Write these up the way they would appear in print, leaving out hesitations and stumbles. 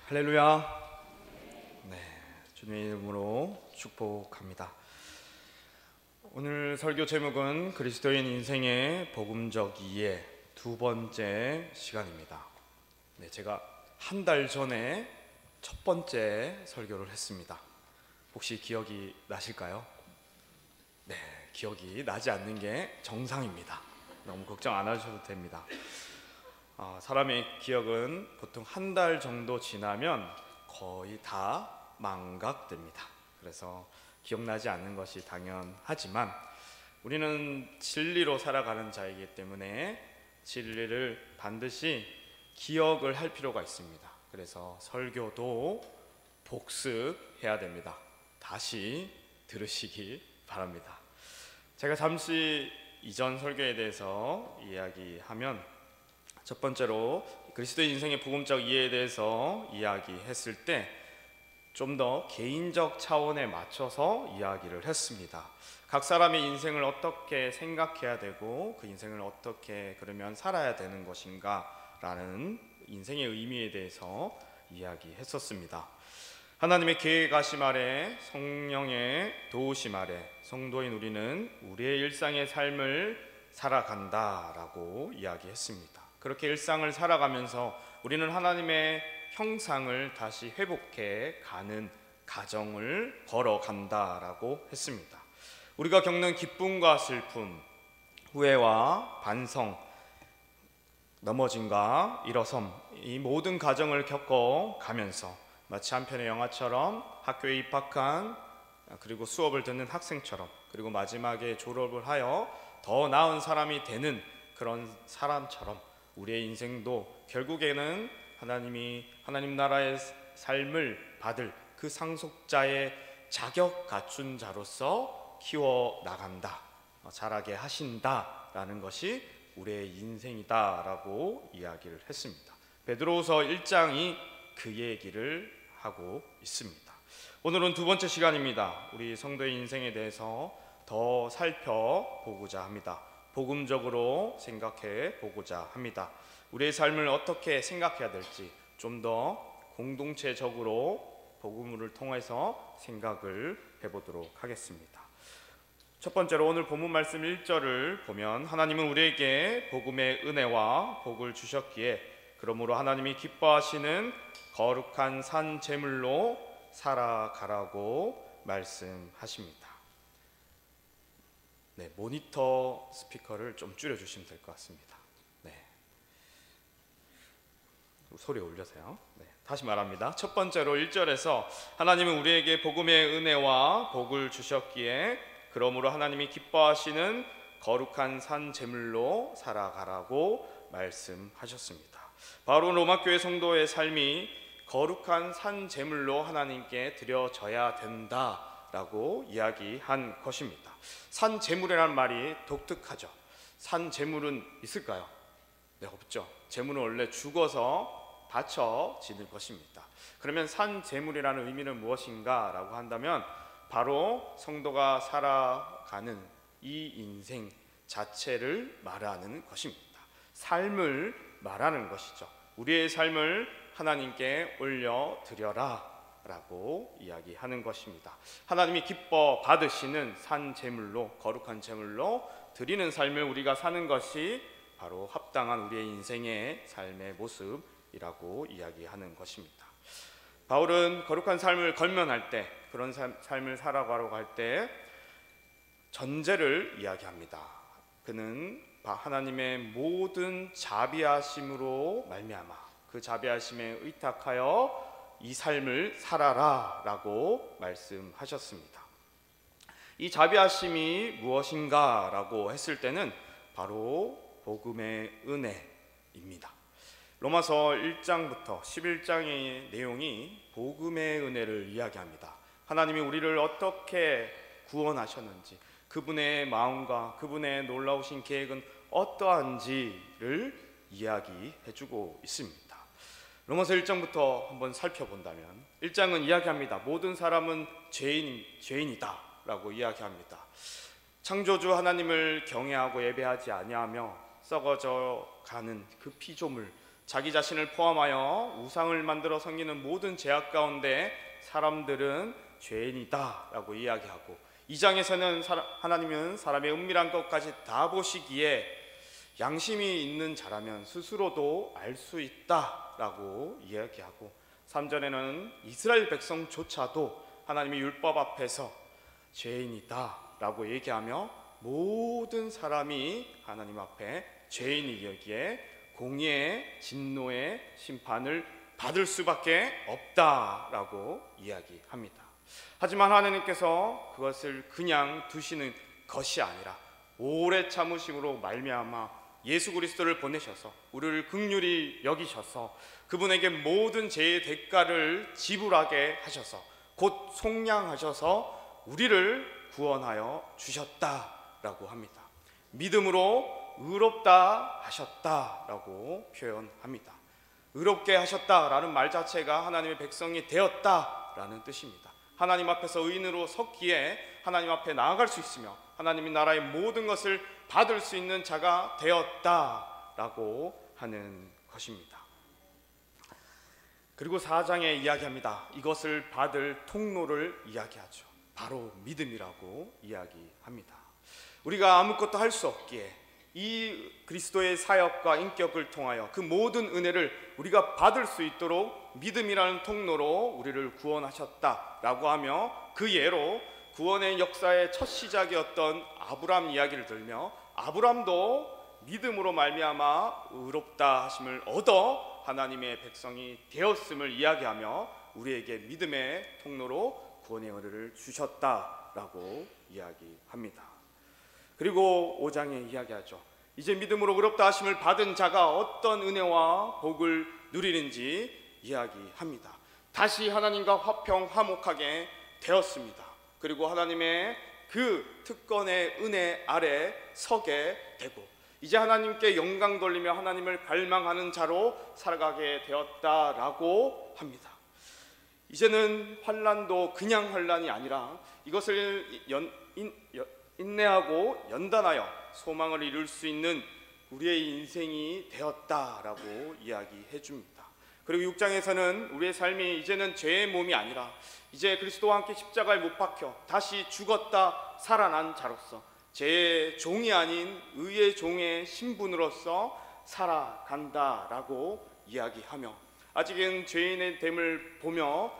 할렐루야. 네, 주님의 이름으로 축복합니다. 오늘 설교 제목은 그리스도인 인생의 복음적 이해 두 번째 시간입니다. 네, 제가 한 달 전에 첫 번째 설교를 했습니다. 혹시 기억이 나실까요? 네, 기억이 나지 않는 게 정상입니다. 너무 걱정 안 하셔도 됩니다. 사람의 기억은 보통 한 달 정도 지나면 거의 다 망각됩니다. 그래서 기억나지 않는 것이 당연하지만 우리는 진리로 살아가는 자이기 때문에 진리를 반드시 기억을 할 필요가 있습니다. 그래서 설교도 복습해야 됩니다. 다시 들으시기 바랍니다. 제가 잠시 이전 설교에 대해서 이야기하면, 첫 번째로 그리스도의 인생의 복음적 이해에 대해서 이야기했을 때 좀 더 개인적 차원에 맞춰서 이야기를 했습니다. 각 사람의 인생을 어떻게 생각해야 되고 그 인생을 어떻게 그러면 살아야 되는 것인가 라는 인생의 의미에 대해서 이야기했었습니다. 하나님의 계획하심 아래, 성령의 도우심 아래 성도인 우리는 우리의 일상의 삶을 살아간다라고 이야기했습니다. 그렇게 일상을 살아가면서 우리는 하나님의 형상을 다시 회복해 가는 가정을 걸어간다라고 했습니다. 우리가 겪는 기쁨과 슬픔, 후회와 반성, 넘어짐과 일어섬, 이 모든 과정을 겪어가면서 마치 한 편의 영화처럼 학교에 입학한, 그리고 수업을 듣는 학생처럼, 그리고 마지막에 졸업을 하여 더 나은 사람이 되는 그런 사람처럼 우리의 인생도 결국에는 하나님 나라의 삶을 받을 그 상속자의 자격 갖춘 자로서 키워나간다, 자라게 하신다라는 것이 우리의 인생이다라고 이야기를 했습니다. 베드로후서 1장이 그 얘기를 하고 있습니다. 오늘은 두 번째 시간입니다. 우리 성도의 인생에 대해서 더 살펴보고자 합니다. 복음적으로 생각해 보고자 합니다. 우리의 삶을 어떻게 생각해야 될지 좀 더 공동체적으로 복음을 통해서 생각을 해보도록 하겠습니다. 첫 번째로 오늘 본문 말씀 1절을 보면, 하나님은 우리에게 복음의 은혜와 복을 주셨기에 그러므로 하나님이 기뻐하시는 거룩한 산 제물로 살아가라고 말씀하십니다. 네, 모니터 스피커를 좀 줄여주시면 될 것 같습니다. 네, 소리 올려서요. 네, 다시 말합니다. 첫 번째로 1절에서 하나님은 우리에게 복음의 은혜와 복을 주셨기에 그러므로 하나님이 기뻐하시는 거룩한 산 제물로 살아가라고 말씀하셨습니다. 바로 로마교회 성도의 삶이 거룩한 산 제물로 하나님께 드려져야 된다라고 이야기한 것입니다. 산 제물이라는 말이 독특하죠. 산 제물은 있을까요? 네, 없죠. 제물은 원래 죽어서 바쳐지는 것입니다. 그러면 산 제물이라는 의미는 무엇인가 라고 한다면, 바로 성도가 살아가는 이 인생 자체를 말하는 것입니다. 삶을 말하는 것이죠. 우리의 삶을 하나님께 올려드려라 라고 이야기하는 것입니다. 하나님이 기뻐 받으시는 산 제물로, 거룩한 제물로 드리는 삶을 우리가 사는 것이 바로 합당한 우리의 인생의 삶의 모습이라고 이야기하는 것입니다. 바울은 거룩한 삶을 권면할 때, 그런 삶을 살아가려고 할 때 전제를 이야기합니다. 그는 하나님의 모든 자비하심으로 말미암아 그 자비하심에 의탁하여 이 삶을 살아라 라고 말씀하셨습니다. 이 자비하심이 무엇인가 라고 했을 때는 바로 복음의 은혜입니다. 로마서 1장부터 11장의 내용이 복음의 은혜를 이야기합니다. 하나님이 우리를 어떻게 구원하셨는지, 그분의 마음과 그분의 놀라우신 계획은 어떠한지를 이야기해주고 있습니다. 로마서 1장부터 한번 살펴본다면, 1장은 이야기합니다. 모든 사람은 죄인이다 라고 이야기합니다. 창조주 하나님을 경외하고 예배하지 아니하며 썩어져 가는 그 피조물, 자기 자신을 포함하여 우상을 만들어 섬기는 모든 죄악 가운데 사람들은 죄인이다 라고 이야기하고, 2장에서는 하나님은 사람의 은밀한 것까지 다 보시기에 양심이 있는 자라면 스스로도 알 수 있다 라고 이야기하고, 3절에는 이스라엘 백성조차도 하나님의 율법 앞에서 죄인이다 라고 얘기하며 모든 사람이 하나님 앞에 죄인이기에 공의의 진노의 심판을 받을 수밖에 없다라고 이야기합니다. 하지만 하나님께서 그것을 그냥 두시는 것이 아니라 오래 참으심으로 말미암아 예수 그리스도를 보내셔서 우리를 긍휼히 여기셔서 그분에게 모든 죄의 대가를 지불하게 하셔서 곧 속량하셔서 우리를 구원하여 주셨다라고 합니다. 믿음으로 의롭다 하셨다라고 표현합니다. 의롭게 하셨다라는 말 자체가 하나님의 백성이 되었다라는 뜻입니다. 하나님 앞에서 의인으로 섰기에 하나님 앞에 나아갈 수 있으며 하나님의 나라의 모든 것을 받을 수 있는 자가 되었다라고 하는 것입니다. 그리고 4장에 이야기합니다. 이것을 받을 통로를 이야기하죠. 바로 믿음이라고 이야기합니다. 우리가 아무것도 할 수 없기에 이 그리스도의 사역과 인격을 통하여 그 모든 은혜를 우리가 받을 수 있도록 믿음이라는 통로로 우리를 구원하셨다라고 하며, 그 예로 구원의 역사의 첫 시작이었던 아브람 이야기를 들며, 아브람도 믿음으로 말미암아 의롭다 하심을 얻어 하나님의 백성이 되었음을 이야기하며 우리에게 믿음의 통로로 구원의 은혜를 주셨다라고 이야기합니다. 그리고 5장에 이야기하죠. 이제 믿음으로 의롭다 하심을 받은 자가 어떤 은혜와 복을 누리는지 이야기합니다. 다시 하나님과 화평 화목하게 되었습니다. 그리고 하나님의 그 특권의 은혜 아래 서게 되고, 이제 하나님께 영광 돌리며 하나님을 갈망하는 자로 살아가게 되었다라고 합니다. 이제는 환난도 그냥 환난이 아니라 이것을 인내하고 연단하여 소망을 이룰 수 있는 우리의 인생이 되었다라고 이야기해 줍니다. 그리고 6장에서는 우리의 삶이 이제는 죄의 몸이 아니라 이제 그리스도와 함께 십자가에 못 박혀 다시 죽었다 살아난 자로서 죄의 종이 아닌 의의 종의 신분으로서 살아간다라고 이야기하며, 아직은 죄인의 됨을 보며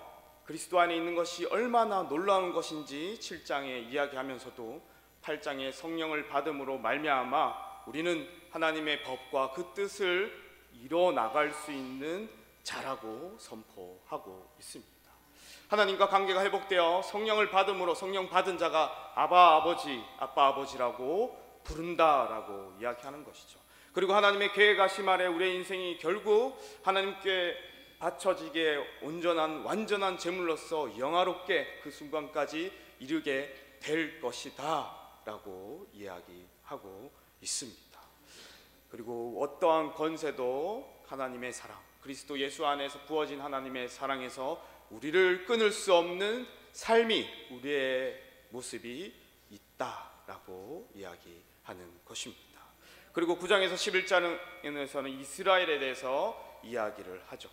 그리스도 안에 있는 것이 얼마나 놀라운 것인지 7장에 이야기하면서도 8장의 성령을 받음으로 말미암아 우리는 하나님의 법과 그 뜻을 이뤄나갈 수 있는 자라고 선포하고 있습니다. 하나님과 관계가 회복되어 성령을 받음으로 성령 받은 자가 아바 아버지, 아빠 아버지라고 부른다라고 이야기하는 것이죠. 그리고 하나님의 계획하심 아래 우리의 인생이 결국 하나님께 바쳐지게 온전한 완전한 제물로서 영화롭게 그 순간까지 이르게 될 것이다 라고 이야기하고 있습니다. 그리고 어떠한 권세도 하나님의 사랑, 그리스도 예수 안에서 부어진 하나님의 사랑에서 우리를 끊을 수 없는 삶이 우리의 모습이 있다라고 이야기하는 것입니다. 그리고 9장에서 11장에서는 이스라엘에 대해서 이야기를 하죠.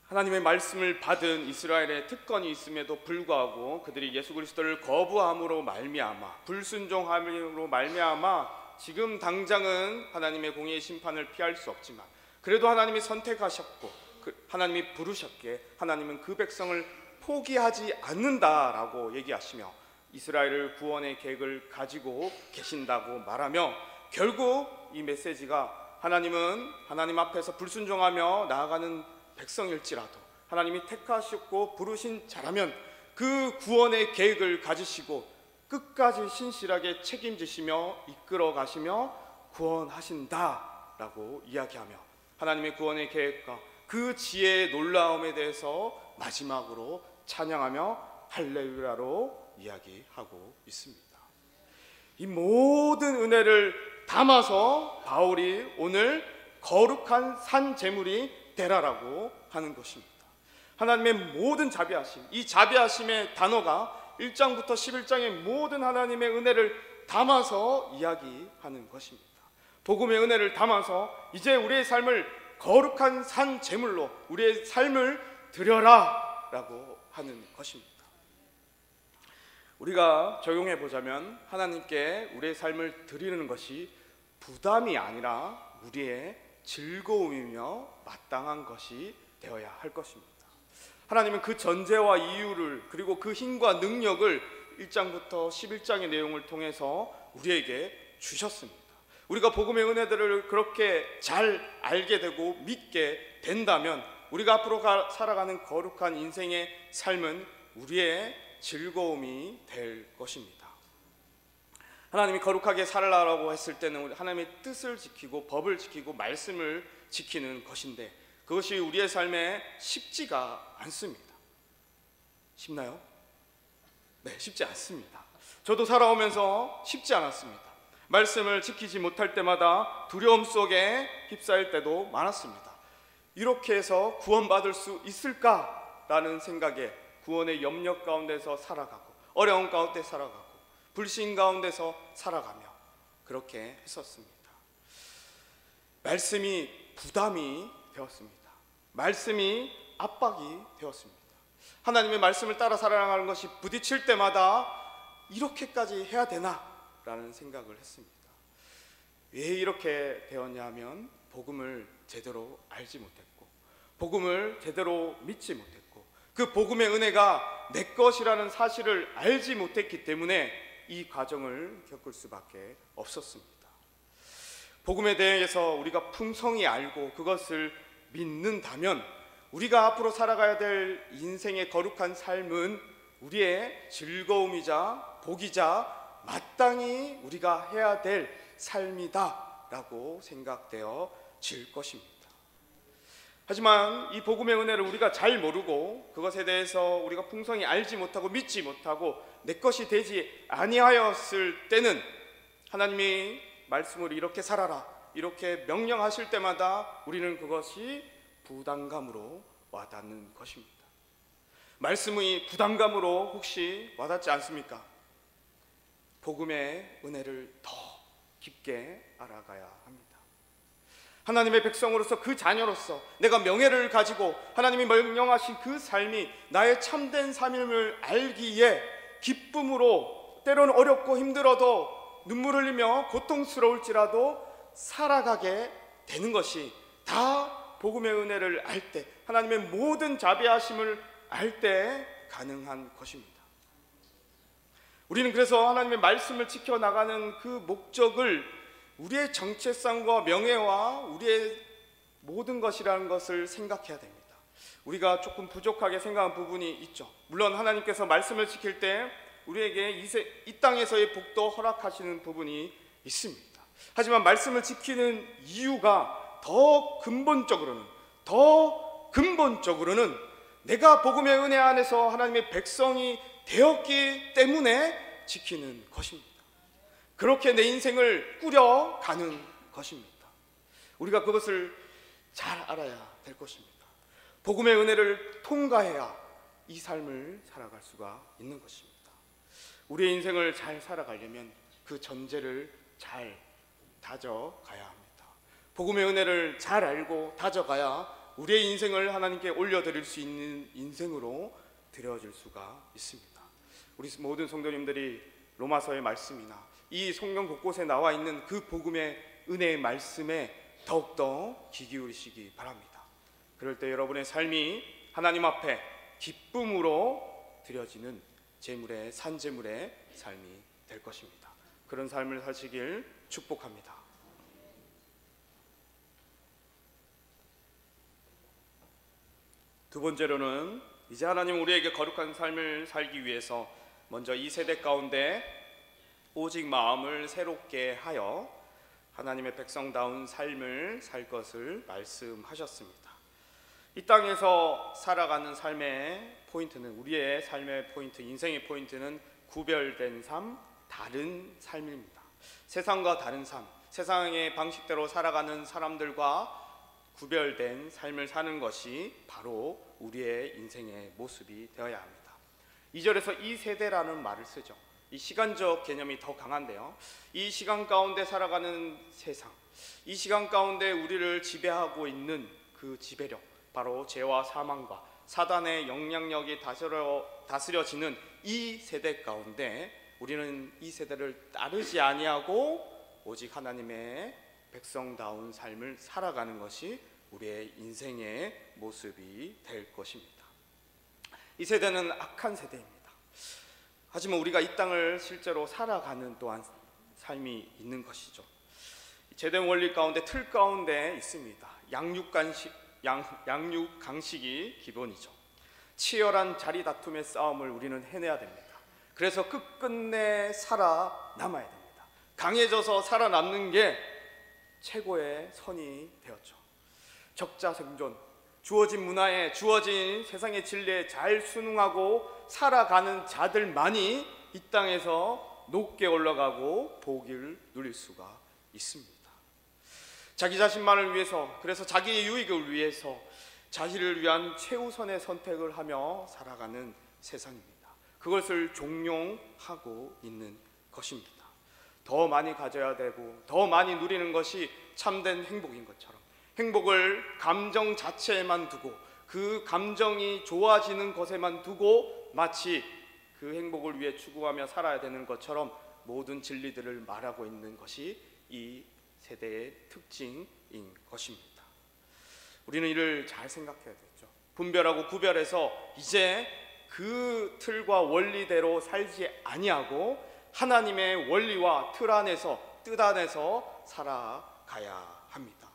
하나님의 말씀을 받은 이스라엘의 특권이 있음에도 불구하고 그들이 예수 그리스도를 거부함으로 말미암아, 불순종함으로 말미암아 지금 당장은 하나님의 공의의 심판을 피할 수 없지만 그래도 하나님이 선택하셨고 하나님이 부르셨기에 하나님은 그 백성을 포기하지 않는다라고 얘기하시며 이스라엘을 구원의 계획을 가지고 계신다고 말하며, 결국 이 메시지가 하나님은 하나님 앞에서 불순종하며 나아가는 백성일지라도 하나님이 택하셨고 부르신 자라면 그 구원의 계획을 가지시고 끝까지 신실하게 책임지시며 이끌어 가시며 구원하신다라고 이야기하며 하나님의 구원의 계획과 그 지혜의 놀라움에 대해서 마지막으로 찬양하며 할렐루야로 이야기하고 있습니다. 이 모든 은혜를 담아서 바울이 오늘 거룩한 산 제물이 되라라고 하는 것입니다. 하나님의 모든 자비하심, 이 자비하심의 단어가 1장부터 11장의 모든 하나님의 은혜를 담아서 이야기하는 것입니다. 복음의 은혜를 담아서 이제 우리의 삶을 거룩한 산 제물로 우리의 삶을 드려라 라고 하는 것입니다. 우리가 적용해 보자면 하나님께 우리의 삶을 드리는 것이 부담이 아니라 우리의 즐거움이며 마땅한 것이 되어야 할 것입니다. 하나님은 그 전제와 이유를 그리고 그 힘과 능력을 1장부터 11장의 내용을 통해서 우리에게 주셨습니다. 우리가 복음의 은혜들을 그렇게 잘 알게 되고 믿게 된다면 우리가 앞으로 살아가는 거룩한 인생의 삶은 우리의 즐거움이 될 것입니다. 하나님이 거룩하게 살아라라고 했을 때는 하나님의 뜻을 지키고 법을 지키고 말씀을 지키는 것인데 그것이 우리의 삶에 쉽지가 않습니다. 쉽나요? 네, 쉽지 않습니다. 저도 살아오면서 쉽지 않았습니다. 말씀을 지키지 못할 때마다 두려움 속에 휩싸일 때도 많았습니다. 이렇게 해서 구원받을 수 있을까라는 생각에 구원의 염려 가운데서 살아가고 어려운 가운데 살아가고 불신 가운데서 살아가며 그렇게 했었습니다. 말씀이 부담이 되었습니다. 말씀이 압박이 되었습니다. 하나님의 말씀을 따라 살아가는 것이 부딪힐 때마다 이렇게까지 해야 되나? 라는 생각을 했습니다. 왜 이렇게 되었냐 하면 복음을 제대로 알지 못했고 복음을 제대로 믿지 못했고 그 복음의 은혜가 내 것이라는 사실을 알지 못했기 때문에 이 과정을 겪을 수밖에 없었습니다. 복음에 대해서 우리가 풍성히 알고 그것을 믿는다면 우리가 앞으로 살아가야 될 인생의 거룩한 삶은 우리의 즐거움이자 복이자 마땅히 우리가 해야 될 삶이다 라고 생각되어질 것입니다. 하지만 이 복음의 은혜를 우리가 잘 모르고 그것에 대해서 우리가 풍성히 알지 못하고 믿지 못하고 내 것이 되지 아니하였을 때는 하나님이 말씀을 이렇게 살아라 이렇게 명령하실 때마다 우리는 그것이 부담감으로 와닿는 것입니다. 말씀이 부담감으로 혹시 와닿지 않습니까? 복음의 은혜를 더 깊게 알아가야 합니다. 하나님의 백성으로서 그 자녀로서 내가 명예를 가지고 하나님이 명령하신 그 삶이 나의 참된 삶임을 알기에 기쁨으로 때로는 어렵고 힘들어도 눈물 흘리며 고통스러울지라도 살아가게 되는 것이 다 복음의 은혜를 알 때 하나님의 모든 자비하심을 알 때 가능한 것입니다. 우리는 그래서 하나님의 말씀을 지켜나가는 그 목적을 우리의 정체성과 명예와 우리의 모든 것이라는 것을 생각해야 됩니다. 우리가 조금 부족하게 생각한 부분이 있죠. 물론 하나님께서 말씀을 지킬 때 우리에게 이 땅에서의 복도 허락하시는 부분이 있습니다. 하지만 말씀을 지키는 이유가 더 근본적으로는 내가 복음의 은혜 안에서 하나님의 백성이 되었기 때문에 지키는 것입니다. 그렇게 내 인생을 꾸려가는 것입니다. 우리가 그것을 잘 알아야 될 것입니다. 복음의 은혜를 통과해야 이 삶을 살아갈 수가 있는 것입니다. 우리의 인생을 잘 살아가려면 그 전제를 잘 다져가야 합니다. 복음의 은혜를 잘 알고 다져가야 우리의 인생을 하나님께 올려드릴 수 있는 인생으로 드려질 수가 있습니다. 우리 모든 성도님들이 로마서의 말씀이나 이 성경 곳곳에 나와 있는 그 복음의 은혜의 말씀에 더욱더 귀 기울이시기 바랍니다. 그럴 때 여러분의 삶이 하나님 앞에 기쁨으로 드려지는 산제물의 삶이 될 것입니다. 그런 삶을 사시길 축복합니다. 두 번째로는 이제 하나님 우리에게 거룩한 삶을 살기 위해서 먼저 이 세대 가운데 오직 마음을 새롭게 하여 하나님의 백성다운 삶을 살 것을 말씀하셨습니다. 이 땅에서 살아가는 삶의 포인트는 우리의 삶의 포인트, 인생의 포인트는 구별된 삶, 다른 삶입니다. 세상과 다른 삶, 세상의 방식대로 살아가는 사람들과 구별된 삶을 사는 것이 바로 우리의 인생의 모습이 되어야 합니다. 2절에서 이 세대라는 말을 쓰죠. 이 시간적 개념이 더 강한데요. 이 시간 가운데 살아가는 세상, 이 시간 가운데 우리를 지배하고 있는 그 지배력, 바로 죄와 사망과 사단의 영향력이 다스려지는 이 세대 가운데 우리는 이 세대를 따르지 아니하고 오직 하나님의 백성다운 삶을 살아가는 것이 우리의 인생의 모습이 될 것입니다. 이 세대는 악한 세대입니다. 하지만 우리가 이 땅을 실제로 살아가는 또한 삶이 있는 것이죠. 제된 원리 가운데 틀 가운데 있습니다. 양육 강식이 기본이죠. 치열한 자리 다툼의 싸움을 우리는 해내야 됩니다. 그래서 끝끝내 살아남아야 됩니다. 강해져서 살아남는 게 최고의 선이 되었죠. 적자생존, 주어진 문화에, 주어진 세상의 진리에 잘 순응하고 살아가는 자들만이 이 땅에서 높게 올라가고 복을 누릴 수가 있습니다. 자기 자신만을 위해서, 그래서 자기의 유익을 위해서 자신을 위한 최우선의 선택을 하며 살아가는 세상입니다. 그것을 종용하고 있는 것입니다. 더 많이 가져야 되고 더 많이 누리는 것이 참된 행복인 것처럼, 행복을 감정 자체에만 두고 그 감정이 좋아지는 것에만 두고 마치 그 행복을 위해 추구하며 살아야 되는 것처럼 모든 진리들을 말하고 있는 것이 이 세대의 특징인 것입니다. 우리는 이를 잘 생각해야 되죠. 분별하고 구별해서 이제 그 틀과 원리대로 살지 아니하고 하나님의 원리와 틀 안에서, 뜻 안에서 살아가야 합니다.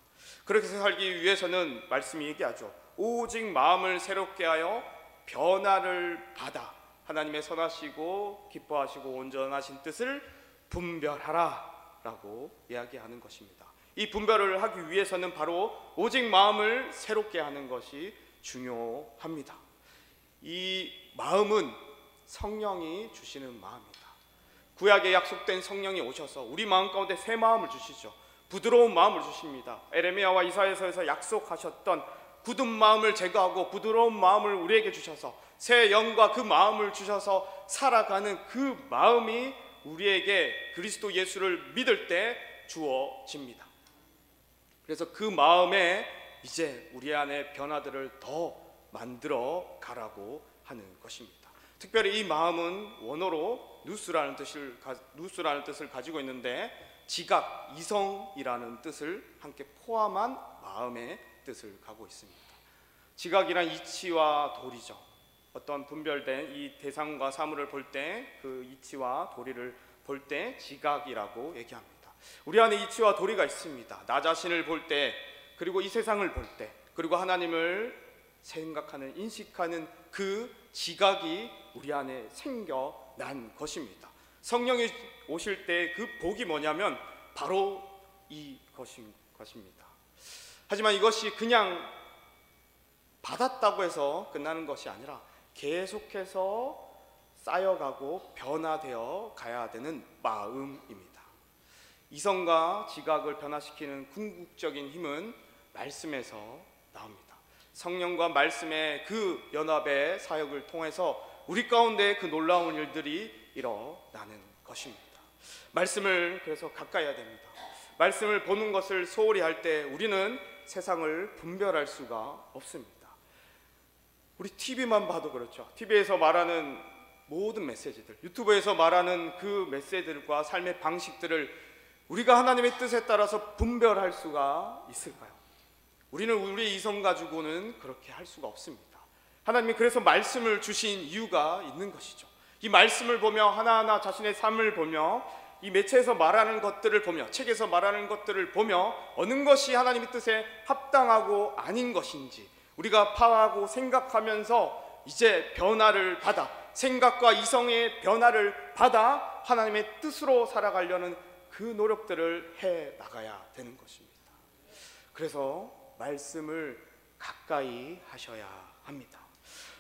그렇게 살기 위해서는 말씀이 얘기하죠. 오직 마음을 새롭게 하여 변화를 받아 하나님의 선하시고 기뻐하시고 온전하신 뜻을 분별하라 라고 이야기하는 것입니다. 이 분별을 하기 위해서는 바로 오직 마음을 새롭게 하는 것이 중요합니다. 이 마음은 성령이 주시는 마음입니다. 구약에 약속된 성령이 오셔서 우리 마음 가운데 새 마음을 주시죠. 부드러운 마음을 주십니다. 에레미야와 이사야서에서 약속하셨던 굳은 마음을 제거하고 부드러운 마음을 우리에게 주셔서 새 영과 그 마음을 주셔서 살아가는 그 마음이 우리에게 그리스도 예수를 믿을 때 주어집니다. 그래서 그 마음에 이제 우리 안에 변화들을 더 만들어 가라고 하는 것입니다. 특별히 이 마음은 원어로 누스라는 뜻을 가지고 있는데 지각, 이성이라는 뜻을 함께 포함한 마음의 뜻을 가지고 있습니다. 지각이란 이치와 도리죠. 어떤 분별된 이 대상과 사물을 볼 때 그 이치와 도리를 볼 때 지각이라고 얘기합니다. 우리 안에 이치와 도리가 있습니다. 나 자신을 볼 때, 그리고 이 세상을 볼 때, 그리고 하나님을 생각하는, 인식하는 그 지각이 우리 안에 생겨난 것입니다. 성령이 오실 때 그 복이 뭐냐면 바로 이 것입니다. 하지만 이것이 그냥 받았다고 해서 끝나는 것이 아니라 계속해서 쌓여가고 변화되어 가야 되는 마음입니다. 이성과 지각을 변화시키는 궁극적인 힘은 말씀에서 나옵니다. 성령과 말씀의 그 연합의 사역을 통해서 우리 가운데 그 놀라운 일들이 일어나는 것입니다. 말씀을 그래서 가까이 해야 됩니다. 말씀을 보는 것을 소홀히 할 때 우리는 세상을 분별할 수가 없습니다. 우리 TV만 봐도 그렇죠. TV에서 말하는 모든 메시지들, 유튜브에서 말하는 그 메시지들과 삶의 방식들을 우리가 하나님의 뜻에 따라서 분별할 수가 있을까요? 우리는 우리의 이성 가지고는 그렇게 할 수가 없습니다. 하나님이 그래서 말씀을 주신 이유가 있는 것이죠. 이 말씀을 보며 하나하나 자신의 삶을 보며 이 매체에서 말하는 것들을 보며 책에서 말하는 것들을 보며 어느 것이 하나님의 뜻에 합당하고 아닌 것인지 우리가 파악하고 생각하면서 이제 변화를 받아, 생각과 이성의 변화를 받아 하나님의 뜻으로 살아가려는 그 노력들을 해 나가야 되는 것입니다. 그래서 말씀을 가까이 하셔야 합니다.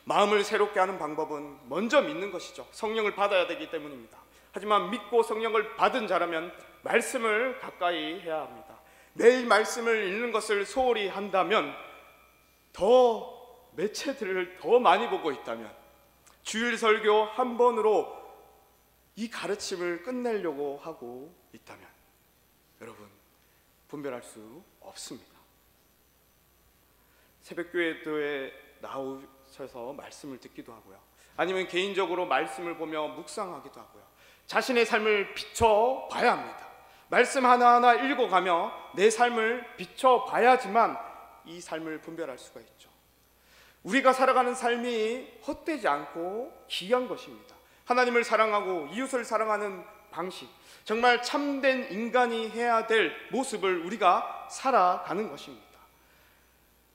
마음을 새롭게 하는 방법은 먼저 믿는 것이죠. 성령을 받아야 되기 때문입니다. 하지만 믿고 성령을 받은 자라면 말씀을 가까이 해야 합니다. 매일 말씀을 읽는 것을 소홀히 한다면, 더 매체들을 더 많이 보고 있다면, 주일 설교 한 번으로 이 가르침을 끝내려고 하고 있다면 여러분 분별할 수 없습니다. 새벽교회에 나오셔서 말씀을 듣기도 하고요, 아니면 개인적으로 말씀을 보며 묵상하기도 하고요, 자신의 삶을 비춰봐야 합니다. 말씀 하나하나 읽어가며 내 삶을 비춰봐야지만 이 삶을 분별할 수가 있죠. 우리가 살아가는 삶이 헛되지 않고 귀한 것입니다. 하나님을 사랑하고 이웃을 사랑하는 방식, 정말 참된 인간이 해야 될 모습을 우리가 살아가는 것입니다.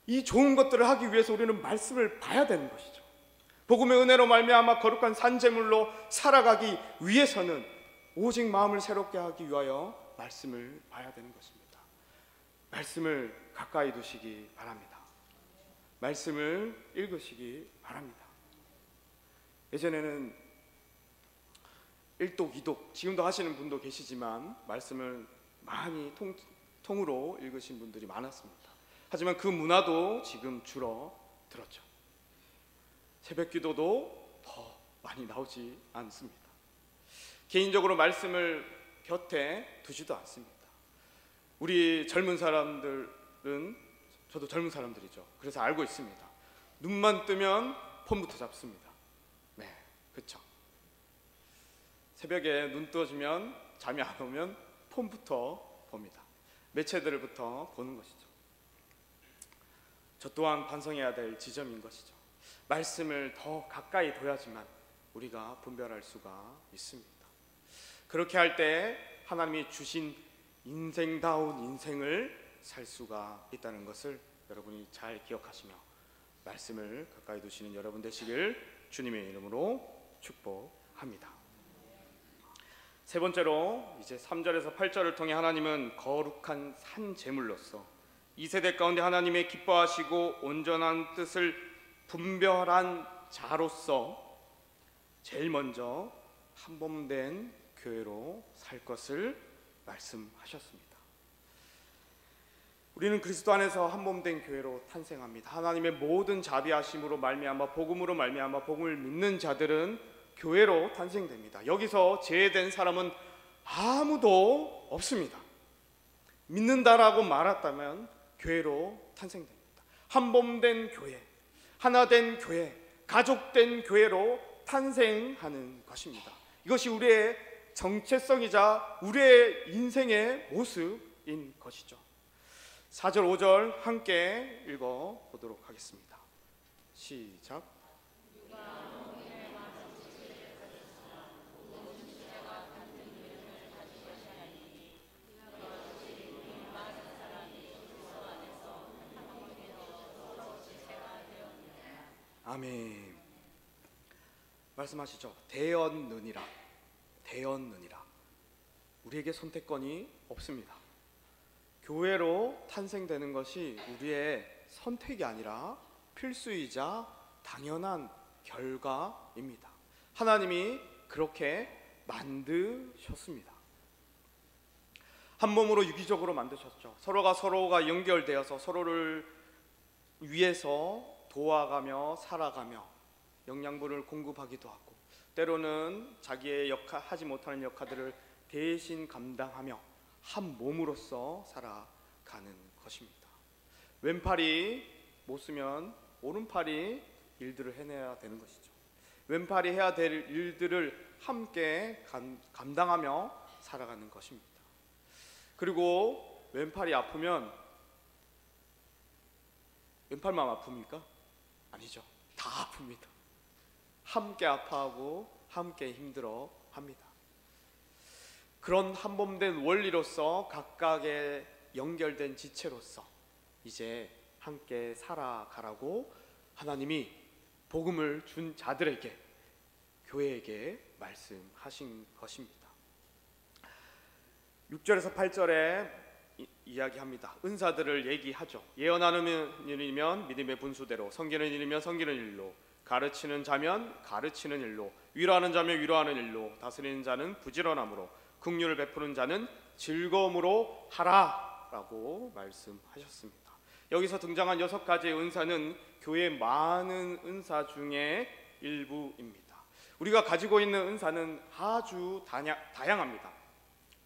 이 좋은 것들을 하기 위해서 우리는 말씀을 봐야 되는 것이죠. 복음의 은혜로 말미암아 거룩한 산제물로 살아가기 위해서는 오직 마음을 새롭게 하기 위하여 말씀을 봐야 되는 것입니다. 말씀을 가까이 두시기 바랍니다. 말씀을 읽으시기 바랍니다. 예전에는 1독, 2독, 지금도 하시는 분도 계시지만 말씀을 많이 통으로 읽으신 분들이 많았습니다. 하지만 그 문화도 지금 줄어들었죠. 새벽 기도도 더 많이 나오지 않습니다. 개인적으로 말씀을 곁에 두지도 않습니다. 우리 젊은 사람들은, 저도 젊은 사람들이죠. 그래서 알고 있습니다. 눈만 뜨면 폰부터 잡습니다. 네, 그렇죠. 새벽에 눈 떠지면, 잠이 안 오면 폰부터 봅니다. 매체들부터 보는 것이죠. 저 또한 반성해야 될 지점인 것이죠. 말씀을 더 가까이 둬야지만 우리가 분별할 수가 있습니다. 그렇게 할 때 하나님이 주신 인생다운 인생을 살 수가 있다는 것을 여러분이 잘 기억하시며 말씀을 가까이 두시는 여러분 되시길 주님의 이름으로 축복합니다. 세 번째로 이제 3절에서 8절을 통해 하나님은 거룩한 산 제물로서 이 세대 가운데 하나님의 기뻐하시고 온전한 뜻을 분별한 자로서 제일 먼저 한몸된 교회로 살 것을 말씀하셨습니다. 우리는 그리스도 안에서 한몸된 교회로 탄생합니다. 하나님의 모든 자비하심으로 말미암아 복음으로 말미암아 복음을 믿는 자들은 교회로 탄생됩니다. 여기서 제외된 사람은 아무도 없습니다. 믿는다라고 말했다면 교회로 탄생됩니다. 한몸된 교회, 하나된 교회, 가족된 교회로 탄생하는 것입니다. 이것이 우리의 정체성이자 우리의 인생의 모습인 것이죠. 4절 5절 함께 읽어보도록 하겠습니다. 시작. 아멘. 말씀하시죠. 되었느니라. 되었느니라. 우리에게 선택권이 없습니다. 교회로 탄생되는 것이 우리의 선택이 아니라 필수이자 당연한 결과입니다. 하나님이 그렇게 만드셨습니다. 한 몸으로 유기적으로 만드셨죠. 서로가 연결되어서 서로를 위해서 도와가며 살아가며 영양분을 공급하기도 하고, 때로는 자기의 하지 못하는 역할들을 대신 감당하며 한 몸으로서 살아가는 것입니다. 왼팔이 못 쓰면 오른팔이 일들을 해내야 되는 것이죠. 왼팔이 해야 될 일들을 함께 감당하며 살아가는 것입니다. 그리고 왼팔이 아프면 왼팔만 아픕니까? 아니죠. 다 아픕니다. 함께 아파하고 함께 힘들어 합니다. 그런 한몸된 원리로서 각각의 연결된 지체로서 이제 함께 살아가라고 하나님이 복음을 준 자들에게, 교회에게 말씀하신 것입니다. 6절에서 8절에 이야기합니다. 은사들을 얘기하죠. 예언하는 일이면 믿음의 분수대로, 섬기는 일이면 섬기는 일로, 가르치는 자면 가르치는 일로, 위로하는 자면 위로하는 일로, 다스리는 자는 부지런함으로, 긍휼을 베푸는 자는 즐거움으로 하라라고 말씀하셨습니다. 여기서 등장한 6가지의 은사는 교회의 많은 은사 중에 일부입니다. 우리가 가지고 있는 은사는 아주 다양합니다.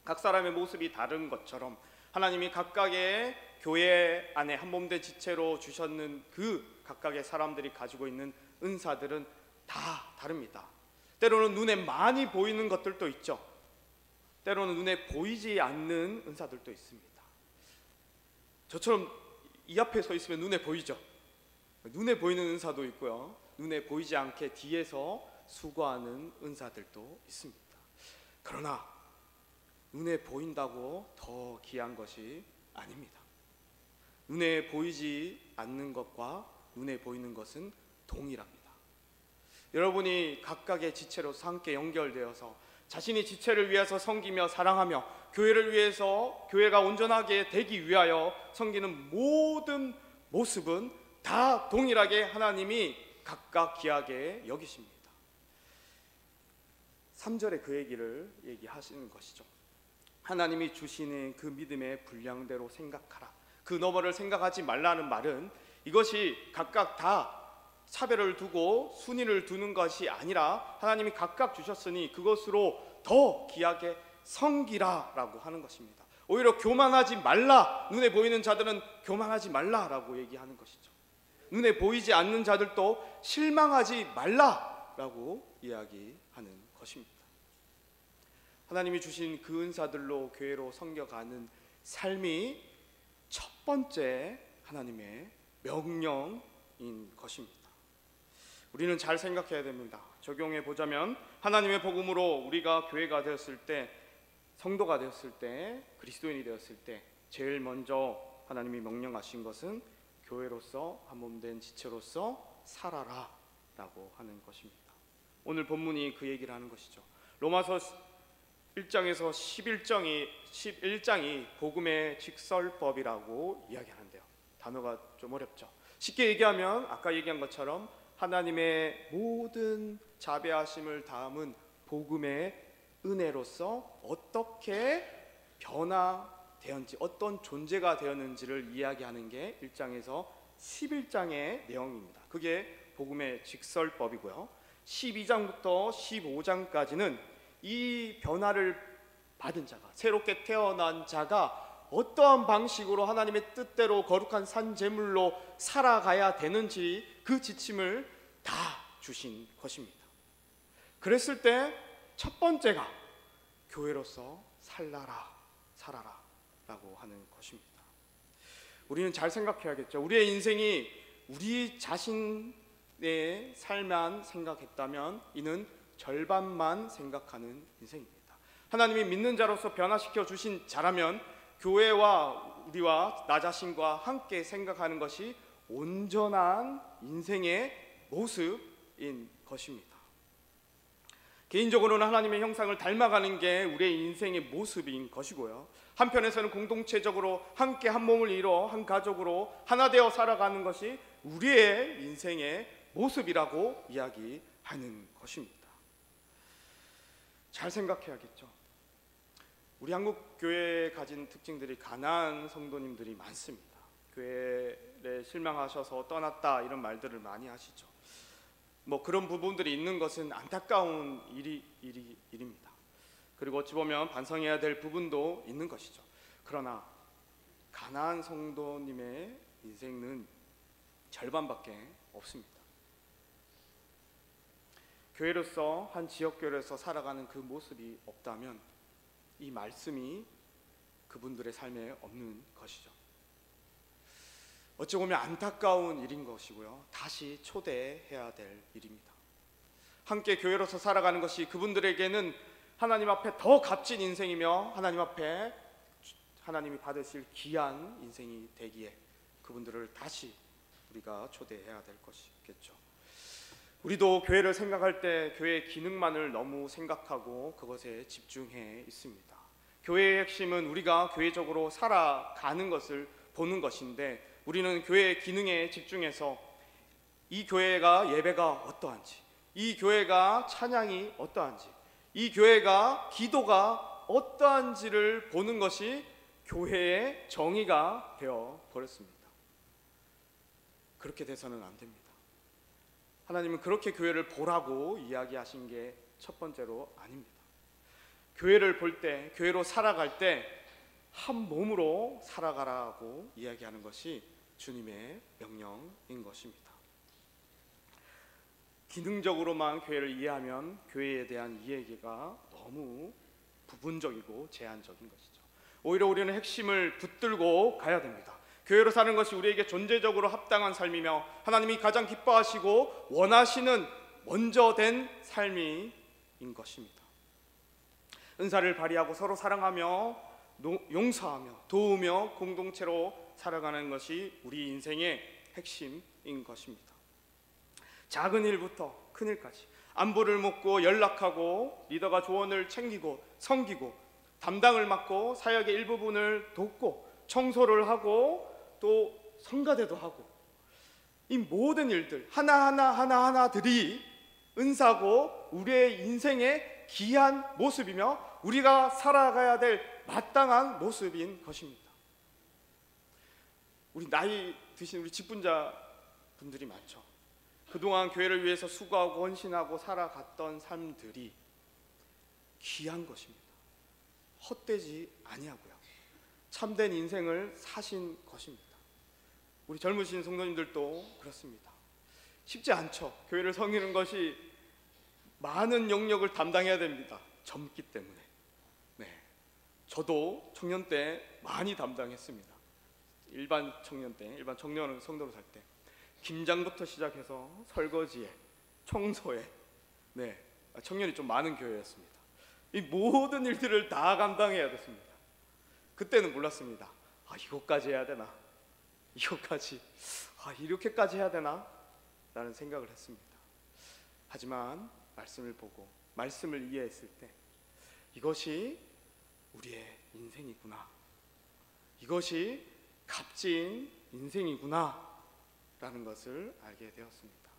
각 사람의 모습이 다른 것처럼 하나님이 각각의 교회 안에 한 몸된 지체로 주셨는 그 각각의 사람들이 가지고 있는 은사들은 다 다릅니다. 때로는 눈에 많이 보이는 것들도 있죠. 때로는 눈에 보이지 않는 은사들도 있습니다. 저처럼 이 앞에 서 있으면 눈에 보이죠. 눈에 보이는 은사도 있고요, 눈에 보이지 않게 뒤에서 수고하는 은사들도 있습니다. 그러나 눈에 보인다고 더 귀한 것이 아닙니다. 눈에 보이지 않는 것과 눈에 보이는 것은 동일합니다. 여러분이 각각의 지체로서 함께 연결되어서 자신이 지체를 위해서 섬기며 사랑하며 교회를 위해서, 교회가 온전하게 되기 위하여 섬기는 모든 모습은 다 동일하게 하나님이 각각 귀하게 여기십니다. 3절에 그 얘기하시는 것이죠. 하나님이 주시는 그 믿음의 분량대로 생각하라. 그 너머를 생각하지 말라는 말은 이것이 각각 다 차별을 두고 순위를 두는 것이 아니라 하나님이 각각 주셨으니 그것으로 더 귀하게 섬기라라고 하는 것입니다. 오히려 교만하지 말라, 눈에 보이는 자들은 교만하지 말라라고 얘기하는 것이죠. 눈에 보이지 않는 자들도 실망하지 말라라고 이야기하는 것입니다. 하나님이 주신 그 은사들로 교회로 섬겨가는 삶이 첫 번째 하나님의 명령인 것입니다. 우리는 잘 생각해야 됩니다. 적용해 보자면 하나님의 복음으로 우리가 교회가 되었을 때, 성도가 되었을 때, 그리스도인이 되었을 때 제일 먼저 하나님이 명령하신 것은 교회로서 한 몸된 지체로서 살아라 라고 하는 것입니다. 오늘 본문이 그 얘기를 하는 것이죠. 로마서 1장에서 11장이 복음의 직설법이라고 이야기하는데요. 단어가 좀 어렵죠. 쉽게 얘기하면 아까 얘기한 것처럼 하나님의 모든 자비하심을 담은 복음의 은혜로서 어떻게 변화되었는지, 어떤 존재가 되었는지를 이야기하는 게 1장에서 11장의 내용입니다. 그게 복음의 직설법이고요. 12장부터 15장까지는 이 변화를 받은 자가, 새롭게 태어난 자가 어떠한 방식으로 하나님의 뜻대로 거룩한 산제물로 살아가야 되는지 그 지침을 다 주신 것입니다. 그랬을 때 첫 번째가 교회로서 살라라, 살아라 라고 하는 것입니다. 우리는 잘 생각해야겠죠. 우리의 인생이 우리 자신의 삶만 생각했다면 이는 절반만 생각하는 인생입니다. 하나님이 믿는 자로서 변화시켜 주신 자라면 교회와 우리와 나 자신과 함께 생각하는 것이 온전한 인생의 모습인 것입니다. 개인적으로는 하나님의 형상을 닮아가는 게 우리의 인생의 모습인 것이고요, 한편에서는 공동체적으로 함께 한 몸을 이뤄 한 가족으로 하나 되어 살아가는 것이 우리의 인생의 모습이라고 이야기하는 것입니다. 잘 생각해야겠죠. 우리 한국 교회에 가진 특징들이 가난한 성도님들이 많습니다. 교회에 실망하셔서 떠났다 이런 말들을 많이 하시죠. 그런 부분들이 있는 것은 안타까운 일입니다. 그리고 어찌 보면 반성해야 될 부분도 있는 것이죠. 그러나 가난한 성도님의 인생은 절반밖에 없습니다. 교회로서, 한 지역교회로서 살아가는 그 모습이 없다면 이 말씀이 그분들의 삶에 없는 것이죠. 어찌 보면 안타까운 일인 것이고요, 다시 초대해야 될 일입니다. 함께 교회로서 살아가는 것이 그분들에게는 하나님 앞에 더 값진 인생이며 하나님 앞에 하나님이 받으실 귀한 인생이 되기에 그분들을 다시 우리가 초대해야 될 것이겠죠. 우리도 교회를 생각할 때 교회의 기능만을 너무 생각하고 그것에 집중해 있습니다. 교회의 핵심은 우리가 교회적으로 살아가는 것을 보는 것인데, 우리는 교회의 기능에 집중해서 이 교회가 예배가 어떠한지, 이 교회가 찬양이 어떠한지, 이 교회가 기도가 어떠한지를 보는 것이 교회의 정의가 되어 버렸습니다. 그렇게 돼서는 안 됩니다. 하나님은 그렇게 교회를 보라고 이야기하신 게 첫 번째로 아닙니다. 교회를 볼 때, 교회로 살아갈 때 한 몸으로 살아가라고 이야기하는 것이 주님의 명령인 것입니다. 기능적으로만 교회를 이해하면 교회에 대한 이해가 너무 부분적이고 제한적인 것이죠. 오히려 우리는 핵심을 붙들고 가야 됩니다. 교회로 사는 것이 우리에게 존재적으로 합당한 삶이며 하나님이 가장 기뻐하시고 원하시는 먼저 된 삶인 것입니다. 은사를 발휘하고 서로 사랑하며 용서하며 도우며 공동체로 살아가는 것이 우리 인생의 핵심인 것입니다. 작은 일부터 큰 일까지 안부를 묻고 연락하고 리더가 조언을 챙기고 섬기고 담당을 맡고 사역의 일부분을 돕고 청소를 하고 또 성가대도 하고, 이 모든 일들 하나하나들이 은사고 우리의 인생의 귀한 모습이며 우리가 살아가야 될 마땅한 모습인 것입니다. 우리 나이 드신 우리 직분자 분들이 많죠. 그동안 교회를 위해서 수고하고 헌신하고 살아갔던 삶들이 귀한 것입니다. 헛되지 아니하고요. 참된 인생을 사신 것입니다. 우리 젊으신 성도님들도 그렇습니다. 쉽지 않죠. 교회를 섬기는 것이 많은 영역을 담당해야 됩니다. 젊기 때문에. 저도 청년 때 많이 담당했습니다. 일반 청년 때, 일반 청년 성도로 살 때 김장부터 시작해서 설거지에, 청소에, 청년이 좀 많은 교회였습니다. 이 모든 일들을 다 감당해야 됐습니다. 그때는 몰랐습니다. 이것까지 해야 되나? 이것까지, 이렇게까지 해야 되나? 라는 생각을 했습니다. 하지만 말씀을 보고 말씀을 이해했을 때 이것이 우리의 인생이구나, 이것이 값진 인생이구나 라는 것을 알게 되었습니다.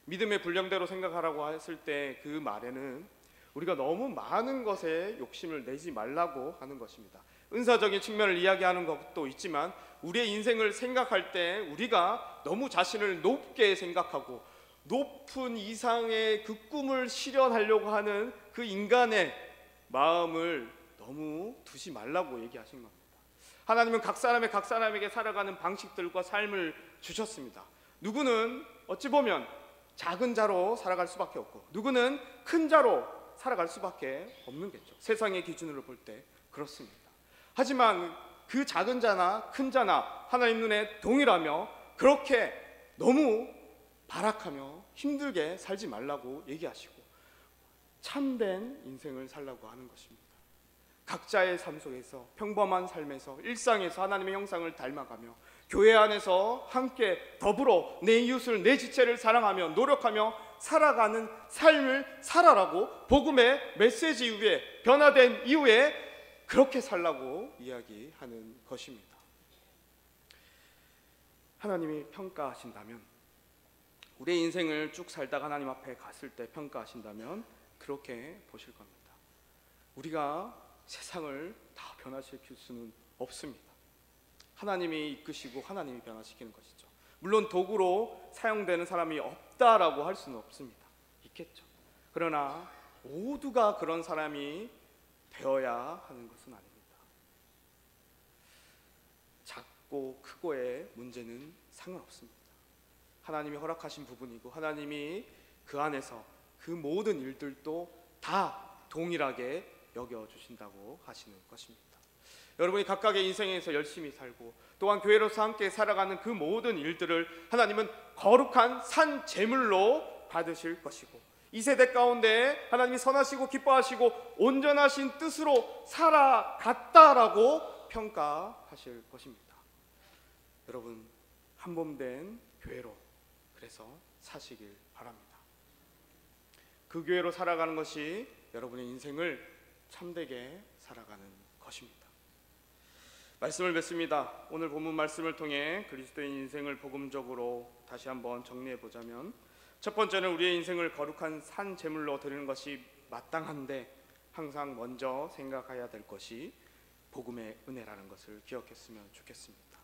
믿음의 분량대로 생각하라고 했을 때 그 말에는 우리가 너무 많은 것에 욕심을 내지 말라고 하는 것입니다. 은사적인 측면을 이야기하는 것도 있지만 우리의 인생을 생각할 때 우리가 너무 자신을 높게 생각하고 높은 이상의 그 꿈을 실현하려고 하는 그 인간의 마음을 너무 두지 말라고 얘기하신 겁니다. 하나님은 각 사람에게 살아가는 방식들과 삶을 주셨습니다. 누구는 어찌 보면 작은 자로 살아갈 수밖에 없고 누구는 큰 자로 살아갈 수밖에 없는 거죠. 세상의 기준으로 볼 때 그렇습니다. 하지만 그 작은 자나 큰 자나 하나님 눈에 동일하며 그렇게 너무 발악하며 힘들게 살지 말라고 얘기하시고 참된 인생을 살라고 하는 것입니다. 각자의 삶 속에서 평범한 삶에서 일상에서 하나님의 형상을 닮아가며 교회 안에서 함께 더불어 내 이웃을 내 지체를 사랑하며 노력하며 살아가는 삶을 살아라고 복음의 메시지 이후에 변화된 이후에 그렇게 살라고 이야기하는 것입니다. 하나님이 평가하신다면, 우리의 인생을 쭉 살다가 하나님 앞에 갔을 때 평가하신다면 그렇게 보실 겁니다. 우리가 세상을 다 변화시킬 수는 없습니다. 하나님이 이끄시고 하나님이 변화시키는 것이죠. 물론 도구로 사용되는 사람이 없다라고 할 수는 없습니다. 있겠죠. 그러나 모두가 그런 사람이 되어야 하는 것은 아닙니다. 작고 크고의 문제는 상관없습니다. 하나님이 허락하신 부분이고 하나님이 그 안에서 그 모든 일들도 다 동일하게 여겨주신다고 하시는 것입니다. 여러분이 각각의 인생에서 열심히 살고 또한 교회로서 함께 살아가는 그 모든 일들을 하나님은 거룩한 산 제물로 받으실 것이고 이 세대 가운데 하나님이 선하시고 기뻐하시고 온전하신 뜻으로 살아갔다라고 평가하실 것입니다. 여러분, 한 몸 된 교회로 그래서 사시길 바랍니다. 그 교회로 살아가는 것이 여러분의 인생을 참되게 살아가는 것입니다. 말씀을 맺습니다. 오늘 본문 말씀을 통해 그리스도의 인생을 복음적으로 다시 한번 정리해 보자면, 첫 번째는 우리의 인생을 거룩한 산 제물로 드리는 것이 마땅한데 항상 먼저 생각해야 될 것이 복음의 은혜라는 것을 기억했으면 좋겠습니다.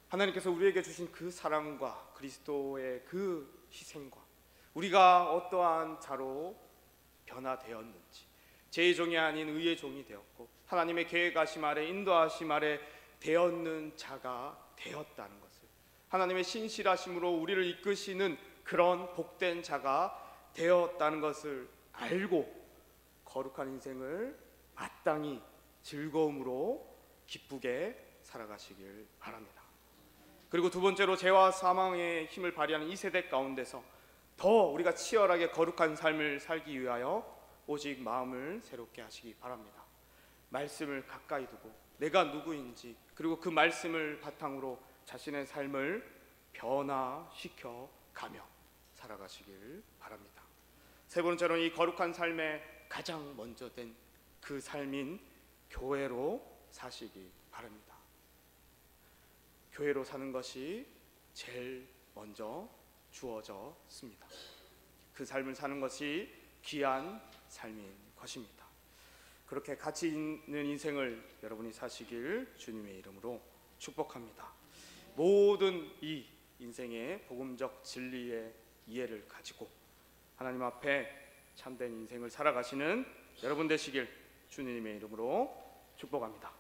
하나님께서 우리에게 주신 그 사랑과 그리스도의 그 희생과 우리가 어떠한 자로 변화되었는지, 죄의 종이 아닌 의의 종이 되었고 하나님의 계획하심 아래 인도하심 아래 되었는 자가 되었다는 것을, 하나님의 신실하심으로 우리를 이끄시는 그런 복된 자가 되었다는 것을 알고 거룩한 인생을 마땅히 즐거움으로 기쁘게 살아가시길 바랍니다. 그리고 두 번째로 죄와 사망의 힘을 발휘하는 이 세대 가운데서 더 우리가 치열하게 거룩한 삶을 살기 위하여 오직 마음을 새롭게 하시기 바랍니다. 말씀을 가까이 두고 내가 누구인지, 그리고 그 말씀을 바탕으로 자신의 삶을 변화시켜 가며 살아가시길 바랍니다. 세 번째로는 이 거룩한 삶의 가장 먼저 된 그 삶인 교회로 사시기 바랍니다. 교회로 사는 것이 제일 먼저 주어졌습니다. 그 삶을 사는 것이 귀한 삶인 것입니다. 그렇게 가치 있는 인생을 여러분이 사시길 주님의 이름으로 축복합니다. 모든 이 인생의 복음적 진리의 이해를 가지고 하나님 앞에 참된 인생을 살아가시는 여러분 되시길 주님의 이름으로 축복합니다.